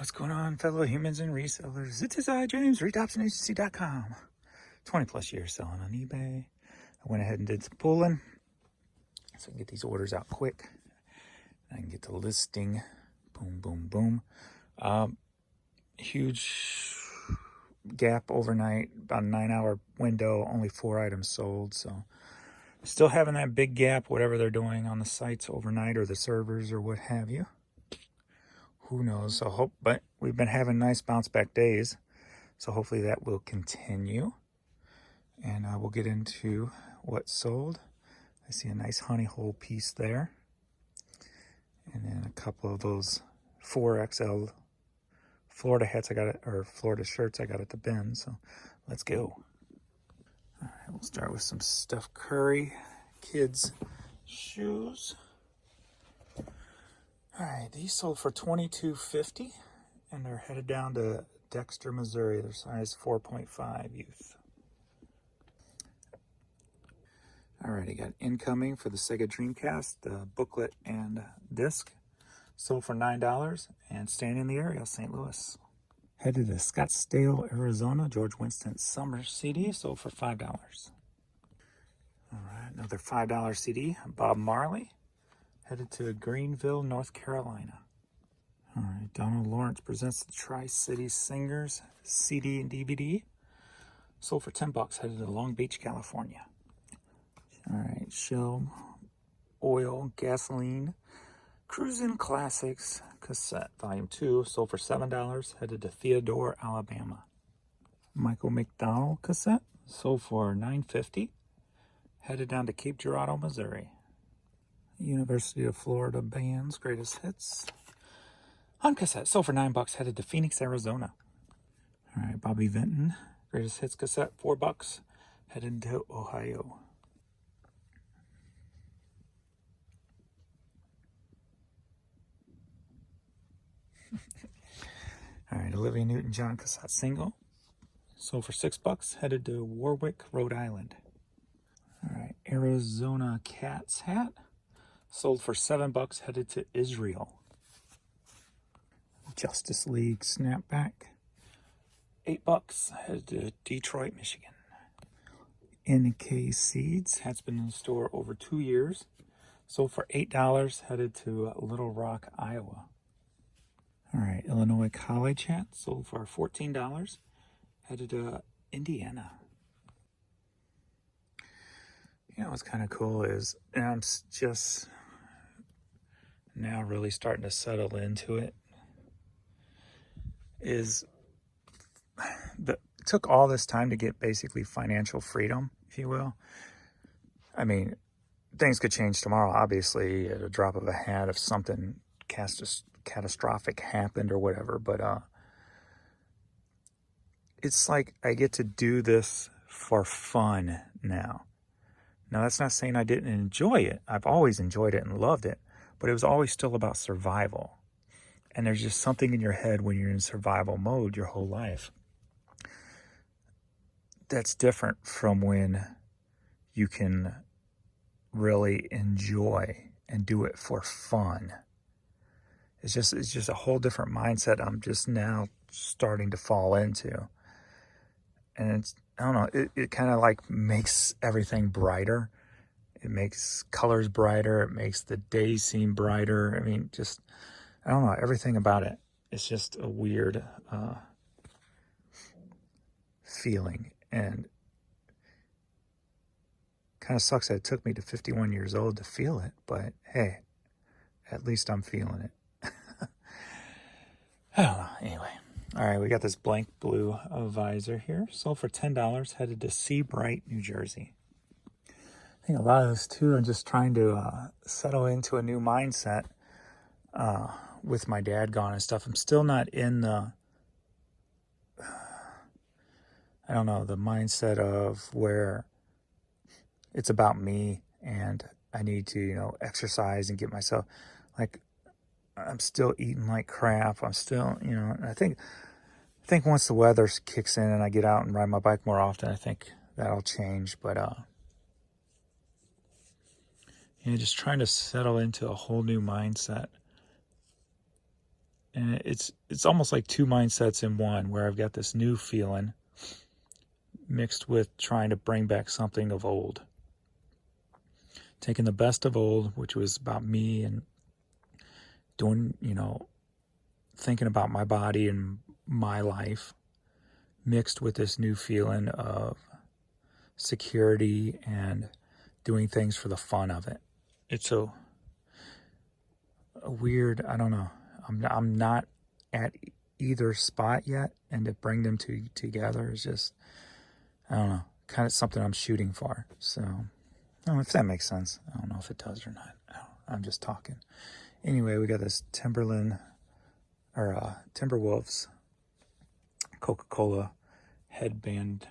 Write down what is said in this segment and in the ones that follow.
What's going on, fellow humans and resellers? It is I, James, ReadOptionAgency.com. 20 plus years selling on eBay. I went ahead and did some pulling so I can get these orders out quick. I can get the listing. Boom, boom, boom. Huge gap overnight, about a 9-hour window, only 4 items sold. So still having that big gap, whatever they're doing on the sites overnight or the servers or what have you. Who knows? So but we've been having nice bounce back days, so hopefully that will continue. And we'll get into what sold. I see a nice honey hole piece there, and then a couple of those 4XL Florida hats or Florida shirts I got at the bin. So let's go. All right, we'll start with some Steph Curry kids shoes. All right, these sold for $22.50, and they're headed down to Dexter, Missouri. They're size 4.5 youth. All right, I got incoming for the Sega Dreamcast, the booklet and disc. Sold for $9 and staying in the area, St. Louis. Headed to Scottsdale, Arizona, George Winston Summer CD, sold for $5. All right, another $5 CD, Bob Marley. Headed to Greenville, North Carolina. All right, Donald Lawrence presents the Tri-City Singers CD and DVD. Sold for $10, headed to Long Beach, California. All right, Shell, Oil, Gasoline, Cruisin' Classics cassette, volume 2, sold for $7, headed to Theodore, Alabama. Michael McDonald cassette, sold for $9.50, headed down to Cape Girardeau, Missouri. University of Florida Band's Greatest Hits on cassette, sold for $9, headed to Phoenix, Arizona. All right, Bobby Vinton Greatest Hits cassette, $4, headed to Ohio. All right, Olivia Newton-John cassette single, sold for $6, headed to Warwick, Rhode Island. All right, Arizona Cats hat, sold for $7, headed to Israel. Justice League snapback, $8, headed to Detroit, Michigan. NK Seeds has been in the store over 2 years, sold for $8, headed to Little Rock, Iowa. All right, Illinois College hat, sold for $14, headed to Indiana. You know what's kind of cool is, and I'm just now really starting to settle into it, is it took all this time to get basically financial freedom, if you will. I mean, things could change tomorrow, obviously, at a drop of a hat if something catastrophic happened or whatever, but it's like I get to do this for fun now. Now, that's not saying I didn't enjoy it. I've always enjoyed it and loved it, but it was always still about survival. And there's just something in your head when you're in survival mode your whole life that's different from when you can really enjoy and do it for fun. It's just a whole different mindset I'm just now starting to fall into. And it's, I don't know, it kind of like makes everything brighter. It makes colors brighter. It makes the day seem brighter. I mean, just, I don't know, everything about it. It's just a weird feeling. And kind of sucks that it took me to 51 years old to feel it. But hey, at least I'm feeling it. I don't know. Anyway. All right, we got this blank blue visor here. Sold for $10, headed to Seabright, New Jersey. I think a lot of this, too, I'm just trying to settle into a new mindset with my dad gone and stuff. I'm still not in the, I don't know, the mindset of where it's about me and I need to, you know, exercise and get myself, like, I'm still eating like crap. I'm still, you know, I think once the weather kicks in and I get out and ride my bike more often, I think that'll change. But, you know, just trying to settle into a whole new mindset And it's almost like two mindsets in one, where I've got this new feeling mixed with trying to bring back something of old. Taking the best of old, which was about me and doing, thinking about my body and my life, mixed with this new feeling of security and doing things for the fun of it. It's a weird, I don't know. I'm not at either spot yet, and to bring them together is just, I don't know, kind of something I'm shooting for. So, I don't know if that makes sense. I don't know if it does or not. I'm just talking. Anyway, we got this Timberwolves Coca-Cola headband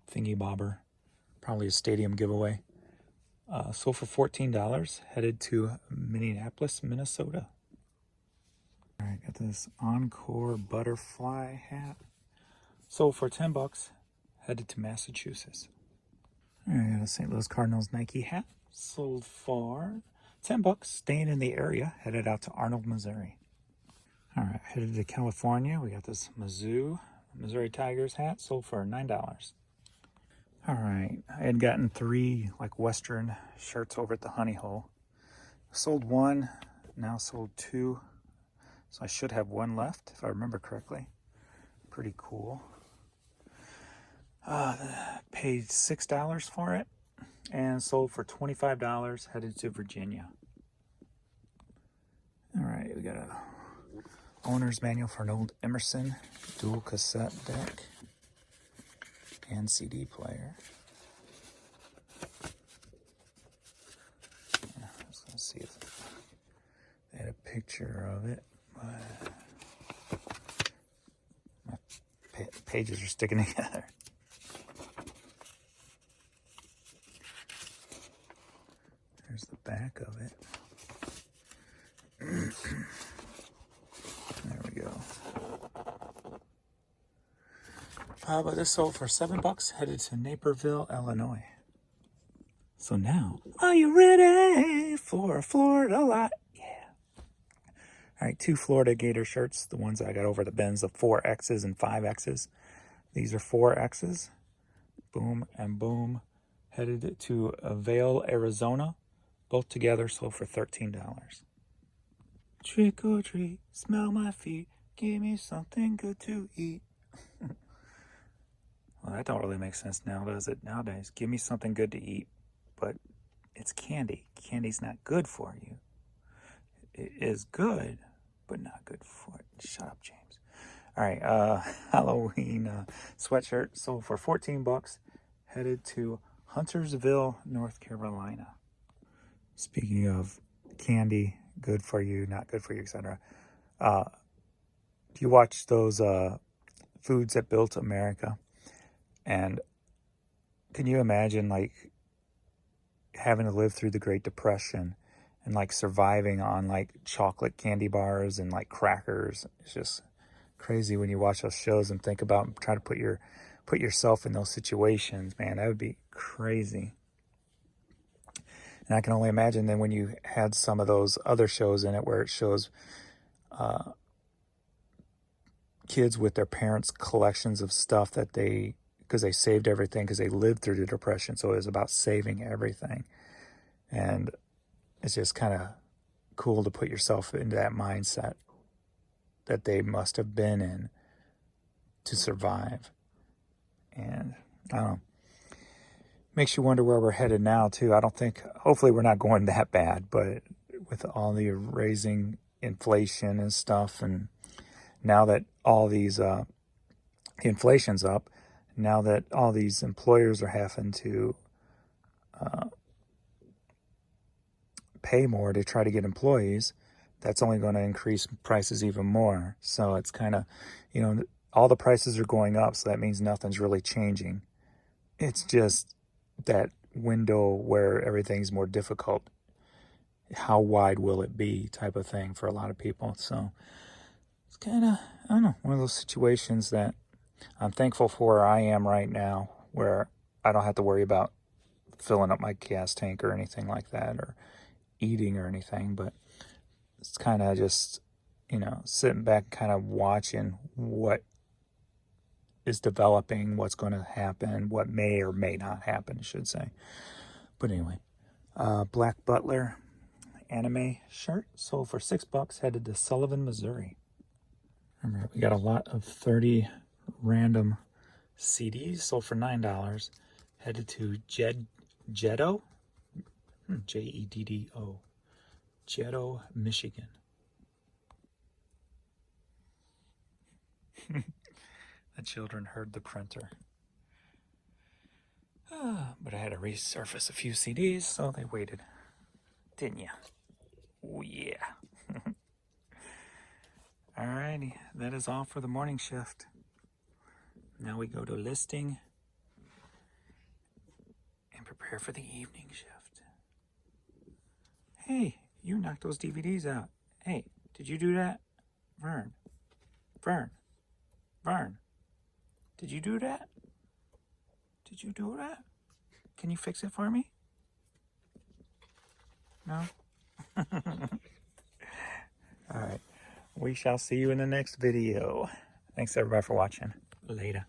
thingy bobber, probably a stadium giveaway. Sold for $14, headed to Minneapolis, Minnesota. All right, got this Encore butterfly hat. Sold for $10, headed to Massachusetts. All right, got a St. Louis Cardinals Nike hat. Sold for $10, staying in the area, headed out to Arnold, Missouri. All right, headed to California. We got this Mizzou, Missouri Tigers hat, sold for $9. All right, I had gotten 3 like Western shirts over at the Honey Hole. Sold 1, now sold 2. So I should have 1 left, if I remember correctly. Pretty cool. Paid $6 for it and sold for $25, headed to Virginia. All right, we got a owner's manual for an old Emerson dual cassette deck and CD player. Let's see if they had a picture of it. My pages are sticking together. There's the back of it. There we go. But this sold for $7, headed to Naperville, Illinois. So now, are you ready for a Florida lot? Yeah. All right, 2 Florida Gator shirts, the ones I got over the bins, the 4Xs and 5Xs. These are 4Xs. Boom and boom. Headed to Vail, Arizona. Both together sold for $13. Trick or treat, smell my feet, give me something good to eat. Well, that don't really make sense now, does it? Nowadays, give me something good to eat, but it's candy. Candy's not good for you. It is good, but not good for it. Shut up, James. All right, Halloween sweatshirt sold for $14, headed to Huntersville, North Carolina. Speaking of candy, good for you, not good for you, etc. Do you watch those Foods That Built America? And can you imagine like having to live through the Great Depression and like surviving on like chocolate candy bars and like crackers? It's just crazy when you watch those shows and think about and try to put yourself in those situations. Man, that would be crazy. And I can only imagine then when you had some of those other shows in it where it shows kids with their parents' collections of stuff that because they saved everything because they lived through the Depression. So it was about saving everything. And it's just kind of cool to put yourself into that mindset that they must have been in to survive. And I don't know. Makes you wonder where we're headed now, too. Hopefully we're not going that bad, but with all the raising inflation and stuff, and now that all these, inflation's up, now that all these employers are having to pay more to try to get employees, that's only going to increase prices even more. So it's kind of, all the prices are going up, so that means nothing's really changing. It's just that window where everything's more difficult. How wide will it be type of thing for a lot of people. So it's kind of, I don't know, one of those situations that I'm thankful for where I am right now, where I don't have to worry about filling up my gas tank or anything like that, or eating or anything. But it's kind of just you know, sitting back kind of watching what is developing, what's going to happen, what may or may not happen, I should say. But anyway, Black Butler anime shirt sold for $6, headed to Sullivan, Missouri. Remember, we got a lot of 30 random CDs sold for $9, headed to Jeddo, Jeddo, Jeddo, Michigan. The children heard the printer. But I had to resurface a few CDs, so they waited. Didn't ya? Oh, yeah. Alrighty, that is all for the morning shift. Now we go to listing and prepare for the evening shift. Hey, you knocked those DVDs out. Hey, did you do that? Vern. Did you do that? Did you do that? Can you fix it for me? No? Alright. We shall see you in the next video. Thanks everybody for watching. Later.